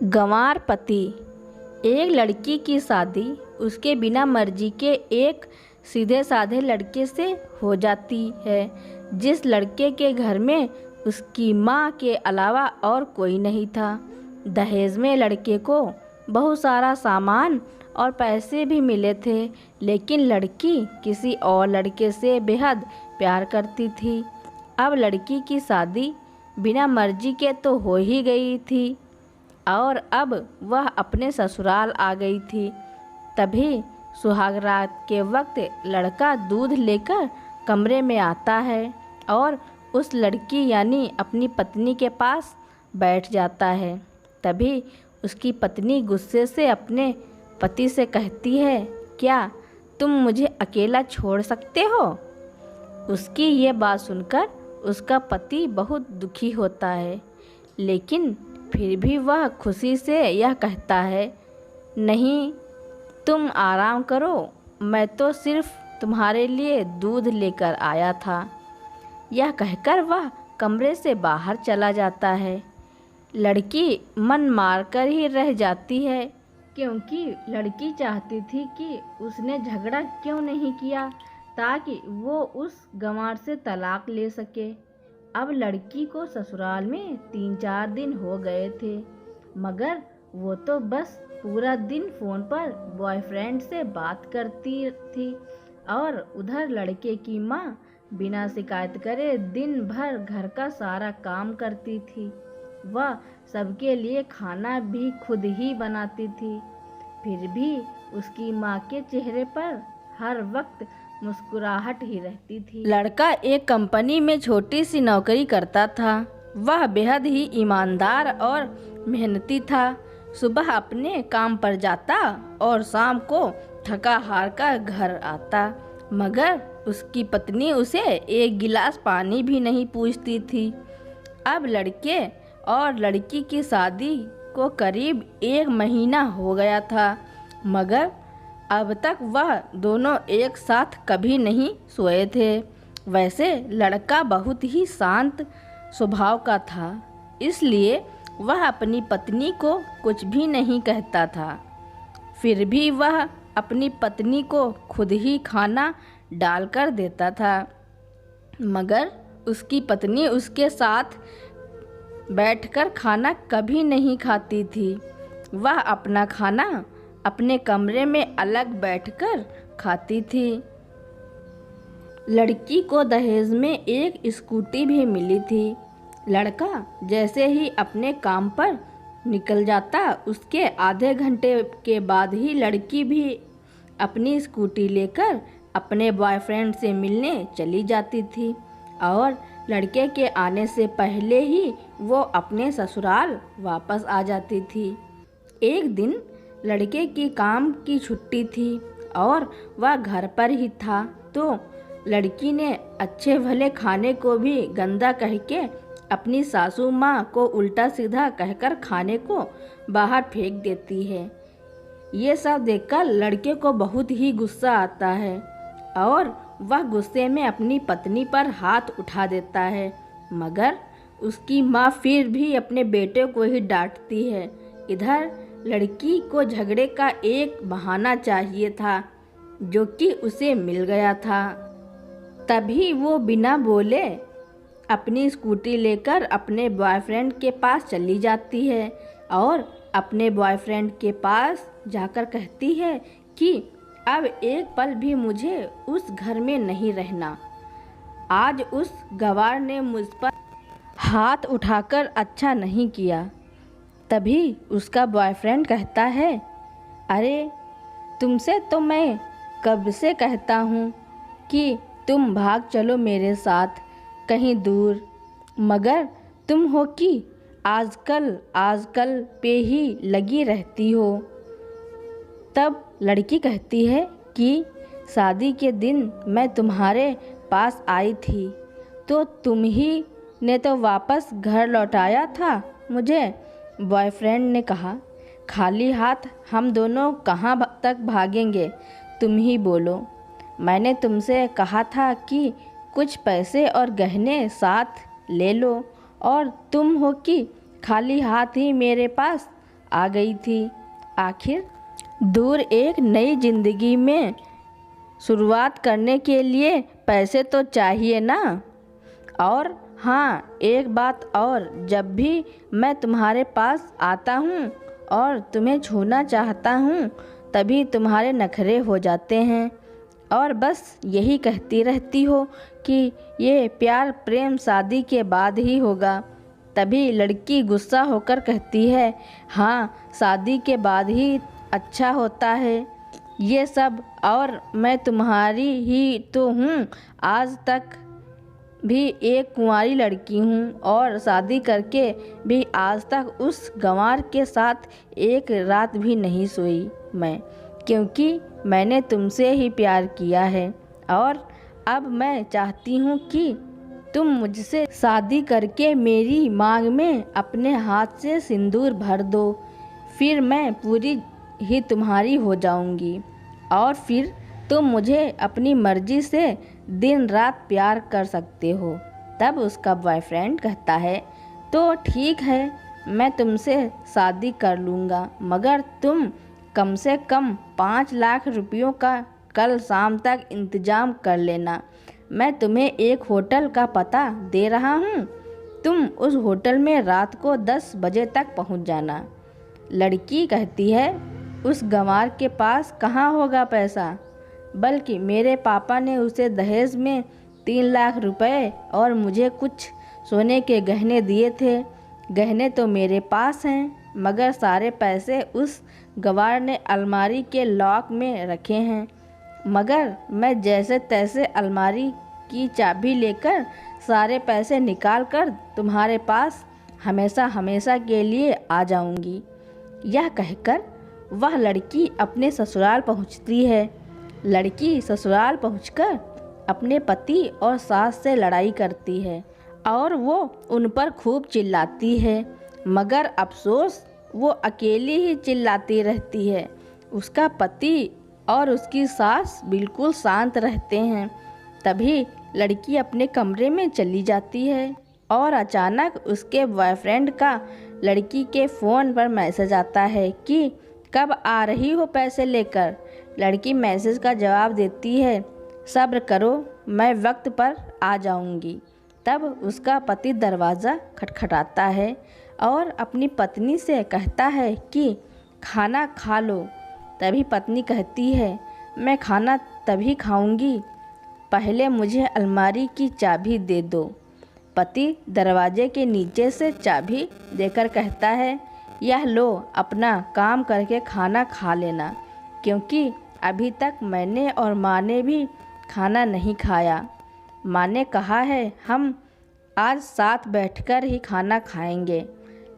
गंवार पति। एक लड़की की शादी उसके बिना मर्जी के एक सीधे साधे लड़के से हो जाती है, जिस लड़के के घर में उसकी माँ के अलावा और कोई नहीं था। दहेज में लड़के को बहुत सारा सामान और पैसे भी मिले थे, लेकिन लड़की किसी और लड़के से बेहद प्यार करती थी। अब लड़की की शादी बिना मर्जी के तो हो ही गई थी और अब वह अपने ससुराल आ गई थी। तभी सुहागरात के वक्त लड़का दूध लेकर कमरे में आता है और उस लड़की यानी अपनी पत्नी के पास बैठ जाता है। तभी उसकी पत्नी गुस्से से अपने पति से कहती है, क्या तुम मुझे अकेला छोड़ सकते हो? उसकी ये बात सुनकर उसका पति बहुत दुखी होता है, लेकिन फिर भी वह खुशी से यह कहता है, नहीं, तुम आराम करो, मैं तो सिर्फ तुम्हारे लिए दूध लेकर आया था। यह कहकर वह कमरे से बाहर चला जाता है। लड़की मन मारकर ही रह जाती है, क्योंकि लड़की चाहती थी कि उसने झगड़ा क्यों नहीं किया ताकि वो उस गंवार से तलाक ले सके। अब लड़की को ससुराल में 3-4 दिन हो गए थे, मगर वो तो बस पूरा दिन फ़ोन पर बॉयफ्रेंड से बात करती थी और उधर लड़के की माँ बिना शिकायत करे दिन भर घर का सारा काम करती थी। वह सबके लिए खाना भी खुद ही बनाती थी। फिर भी उसकी माँ के चेहरे पर हर वक्त मुस्कुराहट ही रहती थी। लड़का एक कंपनी में छोटी सी नौकरी करता था। वह बेहद ही ईमानदार और मेहनती था। सुबह अपने काम पर जाता और शाम को थका हार कर घर आता, मगर उसकी पत्नी उसे एक गिलास पानी भी नहीं पूछती थी। अब लड़के और लड़की की शादी को करीब 1 महीना हो गया था, मगर अब तक वह दोनों एक साथ कभी नहीं सोए थे। वैसे लड़का बहुत ही शांत स्वभाव का था, इसलिए वह अपनी पत्नी को कुछ भी नहीं कहता था। फिर भी वह अपनी पत्नी को खुद ही खाना डालकर देता था, मगर उसकी पत्नी उसके साथ बैठकर खाना कभी नहीं खाती थी। वह अपना खाना अपने कमरे में अलग बैठकर खाती थी। लड़की को दहेज में एक स्कूटी भी मिली थी। लड़का जैसे ही अपने काम पर निकल जाता, उसके आधे घंटे के बाद ही लड़की भी अपनी स्कूटी लेकर अपने बॉयफ्रेंड से मिलने चली जाती थी और लड़के के आने से पहले ही वो अपने ससुराल वापस आ जाती थी। एक दिन लड़के की काम की छुट्टी थी और वह घर पर ही था, तो लड़की ने अच्छे भले खाने को भी गंदा कह के अपनी सासू माँ को उल्टा सीधा कहकर खाने को बाहर फेंक देती है। ये सब देखकर लड़के को बहुत ही गुस्सा आता है और वह गुस्से में अपनी पत्नी पर हाथ उठा देता है, मगर उसकी माँ फिर भी अपने बेटे को ही डांटती है। इधर लड़की को झगड़े का एक बहाना चाहिए था, जो कि उसे मिल गया था। तभी वो बिना बोले अपनी स्कूटी लेकर अपने बॉयफ्रेंड के पास चली जाती है और अपने बॉयफ्रेंड के पास जाकर कहती है कि अब एक पल भी मुझे उस घर में नहीं रहना। आज उस गंवार ने मुझ पर हाथ उठाकर अच्छा नहीं किया। तभी उसका बॉयफ्रेंड कहता है, अरे तुमसे तो मैं कब से कहता हूँ कि तुम भाग चलो मेरे साथ कहीं दूर, मगर तुम हो कि आजकल पे ही लगी रहती हो। तब लड़की कहती है कि शादी के दिन मैं तुम्हारे पास आई थी तो तुम ही ने तो वापस घर लौटाया था मुझे। बॉयफ्रेंड ने कहा, खाली हाथ हम दोनों कहाँ तक भागेंगे, तुम ही बोलो। मैंने तुमसे कहा था कि कुछ पैसे और गहने साथ ले लो, और तुम हो कि खाली हाथ ही मेरे पास आ गई थी। आखिर दूर एक नई ज़िंदगी में शुरुआत करने के लिए पैसे तो चाहिए ना। और हाँ, एक बात और, जब भी मैं तुम्हारे पास आता हूँ और तुम्हें छूना चाहता हूँ तभी तुम्हारे नखरे हो जाते हैं और बस यही कहती रहती हो कि ये प्यार प्रेम शादी के बाद ही होगा। तभी लड़की गुस्सा होकर कहती है, हाँ, शादी के बाद ही अच्छा होता है ये सब, और मैं तुम्हारी ही तो हूँ। आज तक भी एक कुंवारी लड़की हूँ और शादी करके भी आज तक उस गंवार के साथ एक रात भी नहीं सोई मैं, क्योंकि मैंने तुमसे ही प्यार किया है। और अब मैं चाहती हूँ कि तुम मुझसे शादी करके मेरी मांग में अपने हाथ से सिंदूर भर दो, फिर मैं पूरी ही तुम्हारी हो जाऊंगी और फिर तुम मुझे अपनी मर्जी से दिन रात प्यार कर सकते हो। तब उसका बॉयफ्रेंड कहता है, तो ठीक है, मैं तुमसे शादी कर लूँगा, मगर तुम कम से कम 5 लाख रुपयों का कल शाम तक इंतज़ाम कर लेना। मैं तुम्हें एक होटल का पता दे रहा हूँ, तुम उस होटल में रात को 10 बजे तक पहुँच जाना। लड़की कहती है, उस गंवार के पास कहाँ होगा पैसा, बल्कि मेरे पापा ने उसे दहेज में 3 लाख रुपए और मुझे कुछ सोने के गहने दिए थे। गहने तो मेरे पास हैं, मगर सारे पैसे उस गंवार ने अलमारी के लॉक में रखे हैं। मगर मैं जैसे तैसे अलमारी की चाबी लेकर सारे पैसे निकाल कर तुम्हारे पास हमेशा हमेशा के लिए आ जाऊंगी। यह कहकर वह लड़की अपने ससुराल पहुंचती है। लड़की ससुराल पहुंचकर अपने पति और सास से लड़ाई करती है और वो उन पर खूब चिल्लाती है, मगर अफसोस वो अकेली ही चिल्लाती रहती है। उसका पति और उसकी सास बिल्कुल शांत रहते हैं। तभी लड़की अपने कमरे में चली जाती है और अचानक उसके बॉयफ्रेंड का लड़की के फ़ोन पर मैसेज आता है कि कब आ रही हो पैसे लेकर। लड़की मैसेज का जवाब देती है, सब्र करो, मैं वक्त पर आ जाऊंगी। तब उसका पति दरवाज़ा खटखटाता है और अपनी पत्नी से कहता है कि खाना खा लो। तभी पत्नी कहती है, मैं खाना तभी खाऊंगी, पहले मुझे अलमारी की चाबी दे दो। पति दरवाजे के नीचे से चाबी देकर कहता है, यह लो, अपना काम करके खाना खा लेना, क्योंकि अभी तक मैंने और माँ ने भी खाना नहीं खाया। माँ ने कहा है हम आज साथ बैठकर ही खाना खाएंगे।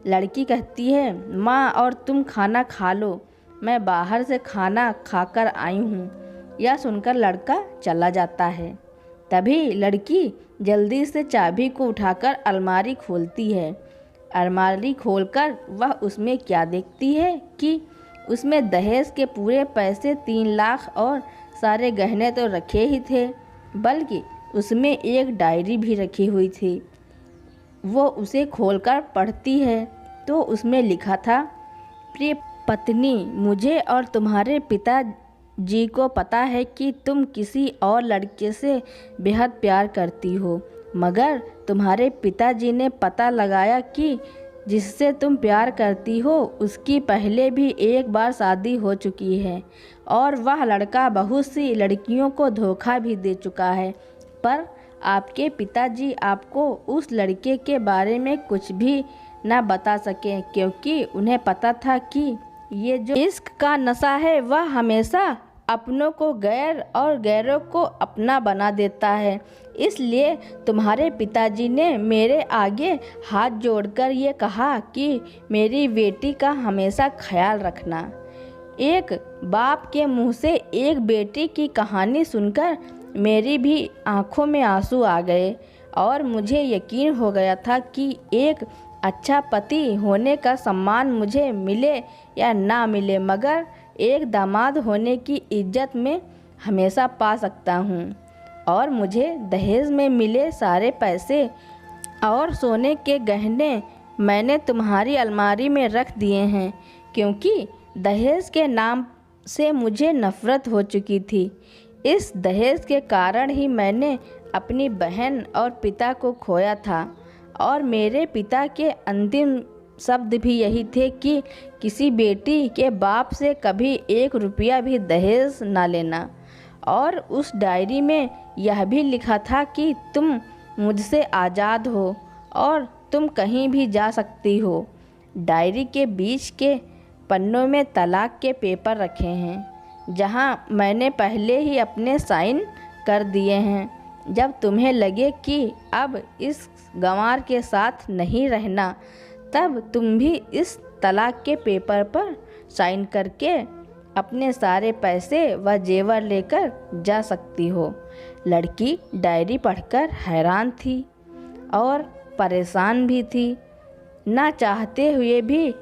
लड़की कहती है, माँ और तुम खाना खा लो, मैं बाहर से खाना खाकर आई हूँ। यह सुनकर लड़का चला जाता है। तभी लड़की जल्दी से चाबी को उठाकर अलमारी खोलती है। अलमारी खोलकर वह उसमें क्या देखती है कि उसमें दहेज के पूरे पैसे 3 लाख और सारे गहने तो रखे ही थे, बल्कि उसमें एक डायरी भी रखी हुई थी। वो उसे खोलकर पढ़ती है तो उसमें लिखा था, प्रिय पत्नी, मुझे और तुम्हारे पिताजी को पता है कि तुम किसी और लड़के से बेहद प्यार करती हो, मगर तुम्हारे पिताजी ने पता लगाया कि जिससे तुम प्यार करती हो उसकी पहले भी एक बार शादी हो चुकी है और वह लड़का बहुत सी लड़कियों को धोखा भी दे चुका है। पर आपके पिताजी आपको उस लड़के के बारे में कुछ भी न बता सके, क्योंकि उन्हें पता था कि ये जो इश्क का नशा है वह हमेशा अपनों को गैर और गैरों को अपना बना देता है। इसलिए तुम्हारे पिताजी ने मेरे आगे हाथ जोड़कर ये कहा कि मेरी बेटी का हमेशा ख्याल रखना। एक बाप के मुंह से एक बेटी की कहानी सुनकर मेरी भी आंखों में आंसू आ गए और मुझे यकीन हो गया था कि एक अच्छा पति होने का सम्मान मुझे मिले या ना मिले, मगर एक दामाद होने की इज्जत में हमेशा पा सकता हूँ। और मुझे दहेज में मिले सारे पैसे और सोने के गहने मैंने तुम्हारी अलमारी में रख दिए हैं, क्योंकि दहेज के नाम से मुझे नफ़रत हो चुकी थी। इस दहेज के कारण ही मैंने अपनी बहन और पिता को खोया था और मेरे पिता के अंतिम शब्द भी यही थे कि किसी बेटी के बाप से कभी 1 रुपया भी दहेज ना लेना। और उस डायरी में यह भी लिखा था कि तुम मुझसे आज़ाद हो और तुम कहीं भी जा सकती हो। डायरी के बीच के पन्नों में तलाक के पेपर रखे हैं, जहां मैंने पहले ही अपने साइन कर दिए हैं। जब तुम्हें लगे कि अब इस गंवार के साथ नहीं रहना, तब तुम भी इस तलाक के पेपर पर साइन करके अपने सारे पैसे व जेवर लेकर जा सकती हो। लड़की डायरी पढ़कर हैरान थी और परेशान भी थी। ना चाहते हुए भी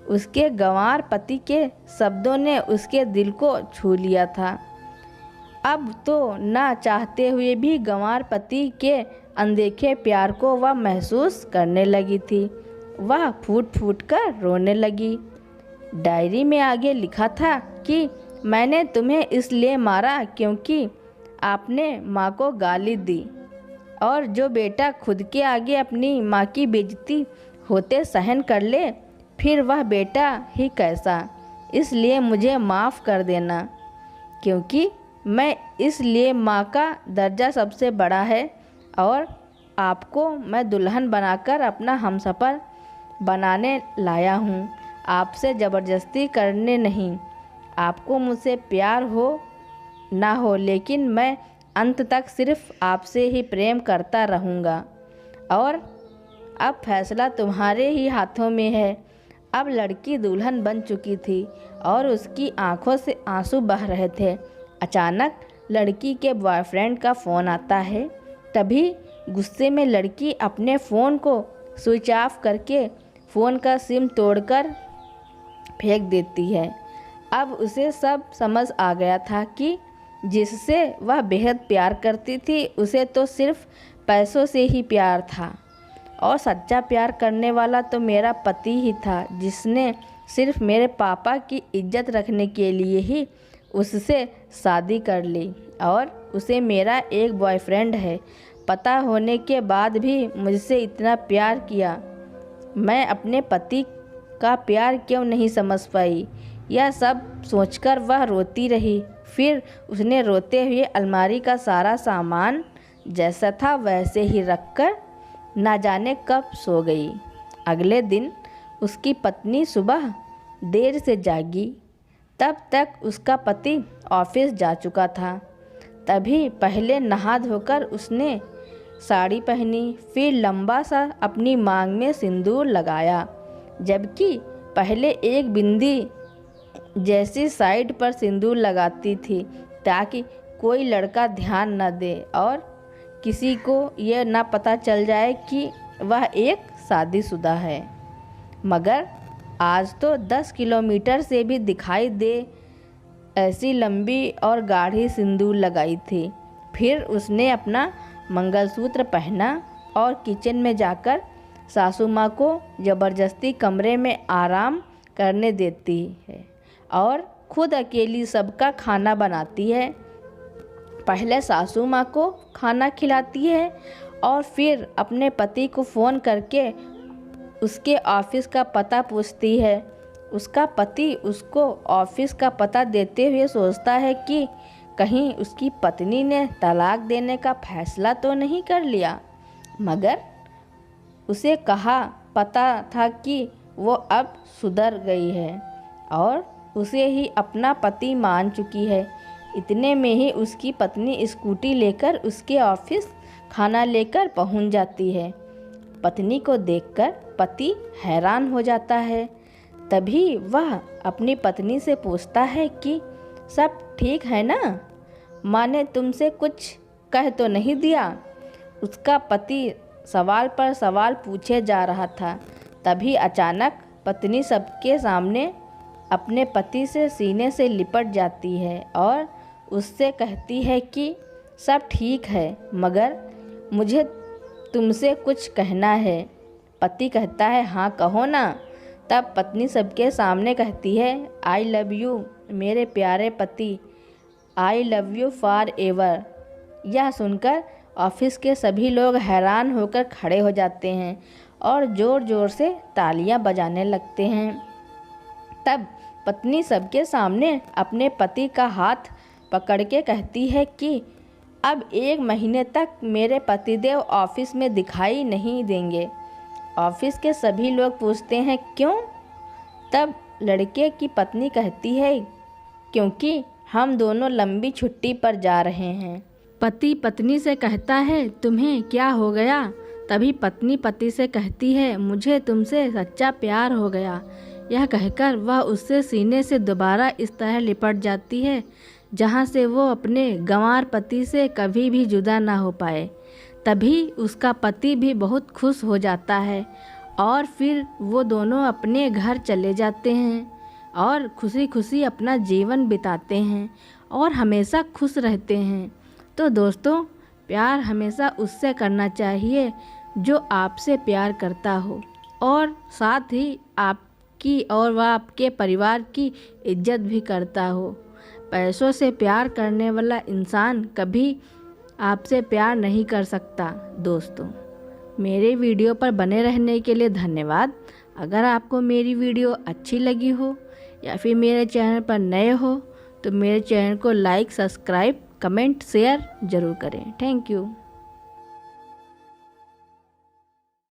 उसके गंवार पति के शब्दों ने उसके दिल को छू लिया था। अब तो ना चाहते हुए भी गंवार पति के अनदेखे प्यार को वह महसूस करने लगी थी। वह फूट फूट कर रोने लगी। डायरी में आगे लिखा था कि मैंने तुम्हें इसलिए मारा क्योंकि आपने माँ को गाली दी, और जो बेटा खुद के आगे अपनी माँ की बेइज्जती होते सहन कर ले, फिर वह बेटा ही कैसा। इसलिए मुझे माफ़ कर देना, क्योंकि मैं इसलिए माँ का दर्जा सबसे बड़ा है और आपको मैं दुल्हन बनाकर अपना हमसफ़र बनाने लाया हूँ, आपसे ज़बरदस्ती करने नहीं। आपको मुझसे प्यार हो ना हो, लेकिन मैं अंत तक सिर्फ आपसे ही प्रेम करता रहूँगा और अब फैसला तुम्हारे ही हाथों में है। अब लड़की दुल्हन बन चुकी थी और उसकी आंखों से आंसू बह रहे थे। अचानक लड़की के बॉयफ्रेंड का फ़ोन आता है। तभी गुस्से में लड़की अपने फ़ोन को स्विच ऑफ करके फ़ोन का सिम तोड़कर फेंक देती है। अब उसे सब समझ आ गया था कि जिससे वह बेहद प्यार करती थी, उसे तो सिर्फ पैसों से ही प्यार था, और सच्चा प्यार करने वाला तो मेरा पति ही था, जिसने सिर्फ मेरे पापा की इज्जत रखने के लिए ही उससे शादी कर ली, और उसे मेरा एक बॉयफ्रेंड है। पता होने के बाद भी मुझसे इतना प्यार किया। मैं अपने पति का प्यार क्यों नहीं समझ पाई। यह सब सोचकर वह रोती रही। फिर उसने रोते हुए अलमारी का सारा सामान जैसा था वैसे ही रखकर ना जाने कब सो गई। अगले दिन उसकी पत्नी सुबह देर से जागी। तब तक उसका पति ऑफिस जा चुका था। तभी पहले नहा धोकर उसने साड़ी पहनी, फिर लंबा सा अपनी मांग में सिंदूर लगाया, जबकि पहले एक बिंदी जैसी साइड पर सिंदूर लगाती थी ताकि कोई लड़का ध्यान न दे और किसी को यह ना पता चल जाए कि वह एक शादीशुदा है। मगर आज तो 10 किलोमीटर से भी दिखाई दे ऐसी लंबी और गाढ़ी सिंदूर लगाई थी। फिर उसने अपना मंगलसूत्र पहना और किचन में जाकर सासू माँ को ज़बरदस्ती कमरे में आराम करने देती है और खुद अकेली सबका खाना बनाती है। पहले सासू माँ को खाना खिलाती है और फिर अपने पति को फ़ोन करके उसके ऑफिस का पता पूछती है। उसका पति उसको ऑफिस का पता देते हुए सोचता है कि कहीं उसकी पत्नी ने तलाक देने का फैसला तो नहीं कर लिया, मगर उसे कहा पता था कि वो अब सुधर गई है और उसे ही अपना पति मान चुकी है। इतने में ही उसकी पत्नी स्कूटी लेकर उसके ऑफिस खाना लेकर पहुंच जाती है। पत्नी को देखकर पति हैरान हो जाता है। तभी वह अपनी पत्नी से पूछता है कि सब ठीक है ना, माँ ने तुमसे कुछ कह तो नहीं दिया। उसका पति सवाल पर सवाल पूछे जा रहा था। तभी अचानक पत्नी सबके सामने अपने पति से सीने से लिपट जाती है और उससे कहती है कि सब ठीक है, मगर मुझे तुमसे कुछ कहना है। पति कहता है हाँ कहो ना। तब पत्नी सबके सामने कहती है, आई लव यू मेरे प्यारे पति, I love you for ever. यह सुनकर ऑफिस के सभी लोग हैरान होकर खड़े हो जाते हैं और ज़ोर ज़ोर से तालियां बजाने लगते हैं। तब पत्नी सबके सामने अपने पति का हाथ पकड़ के कहती है कि अब 1 महीने तक मेरे पतिदेव ऑफिस में दिखाई नहीं देंगे। ऑफिस के सभी लोग पूछते हैं क्यों? तब लड़के की पत्नी कहती है, क्योंकि हम दोनों लंबी छुट्टी पर जा रहे हैं। पति पत्नी से कहता है, तुम्हें क्या हो गया? तभी पत्नी पति से कहती है, मुझे तुमसे सच्चा प्यार हो गया। यह कहकर वह उससे सीने से दोबारा इस तरह लिपट जाती है जहाँ से वो अपने गंवार पति से कभी भी जुदा ना हो पाए। तभी उसका पति भी बहुत खुश हो जाता है और फिर वो दोनों अपने घर चले जाते हैं और खुशी खुशी अपना जीवन बिताते हैं और हमेशा खुश रहते हैं। तो दोस्तों, प्यार हमेशा उससे करना चाहिए जो आपसे प्यार करता हो और साथ ही आपकी और वह आपके परिवार की इज्जत भी करता हो। पैसों से प्यार करने वाला इंसान कभी आपसे प्यार नहीं कर सकता। दोस्तों, मेरे वीडियो पर बने रहने के लिए धन्यवाद। अगर आपको मेरी वीडियो अच्छी लगी हो या फिर मेरे चैनल पर नए हो तो मेरे चैनल को लाइक, सब्सक्राइब, कमेंट, शेयर ज़रूर करें। Thank you.